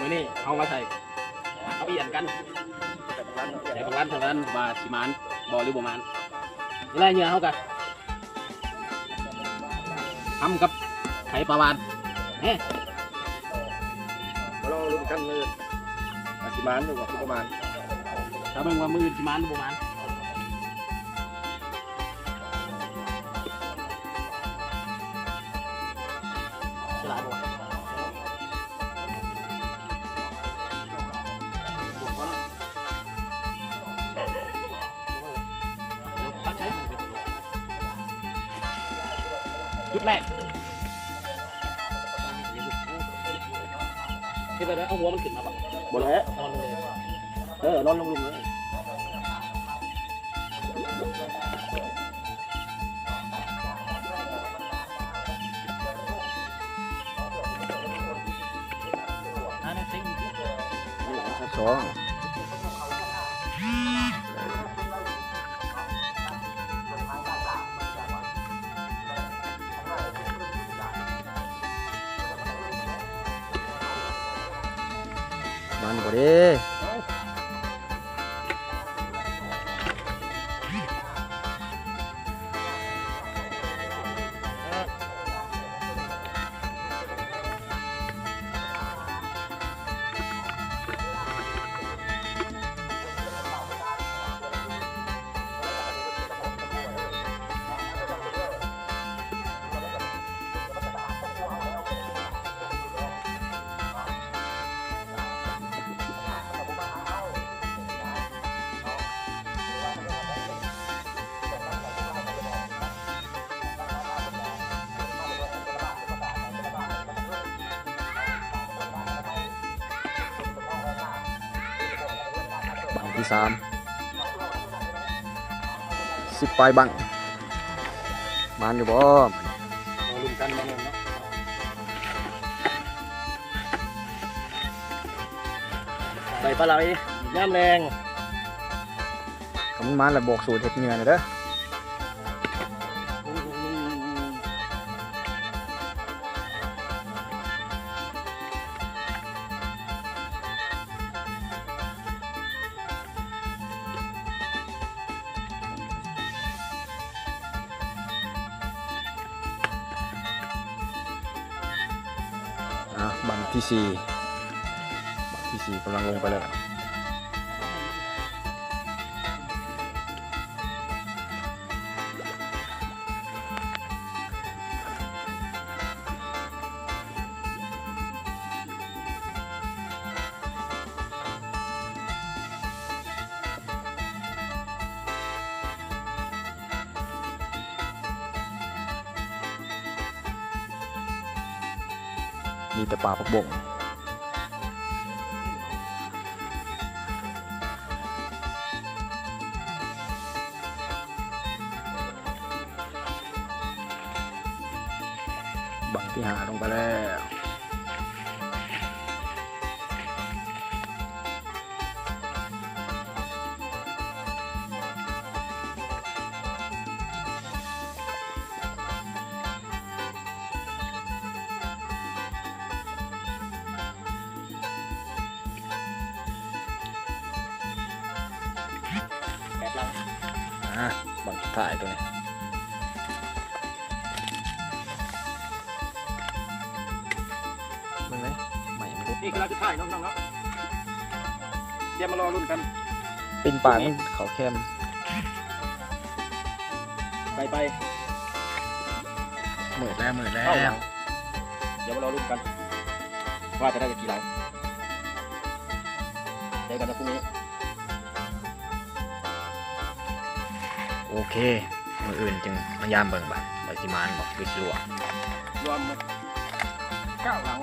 มื่อนี้เอามาใส่เอาเอียนกันใส่บางร้านทางนั้นว่าสิมานบ่หรือบ่มานนี่แหละเหยื่อเขากันทำกับไข่ปลาวานเนี่ยเราลุ้นกันเลยสิมานหรือว่าประมาณถ้าเบิ่งว่ามือสิมานหรือบ่มานฉลาดบ่จุดแรกคือไปแล้วเอาหัวมันขึ้นมาปะ บนแล้ว นอนเลย นอนลงเลย นั่นเซ็ง สองมันบ่ดีบังที่10 ปลายบังมันอยู่บ่เราลุ้นกันมาเนี่ยเนาะใส่ปลาไหลย่ำแรง คำมันละบอกสูตรเห็ดเหงื่อนะเด้อบังที่4กำลังลงไปเลยมีแต่ปลาผักบงบังที่5ลงไปแล้วบังถ่ายตัวนี้มันไหมใหม่ไม่รู้ นี่คือเราจะถ่ายน้องๆเนาะเดี๋ยวมารอลุ้นกัน เป็นปลามันเขาแคม ไป เหมือดแล้ว เข้าหลังเดี๋ยวมารอลุ้นกันว่าจะได้กี่หลังเจอกันนะพรุ่งนี้โอเคมืออื่นจึงมายามเบิ่งบัดใบสิมานบอกวิศวะรวม9 หลัง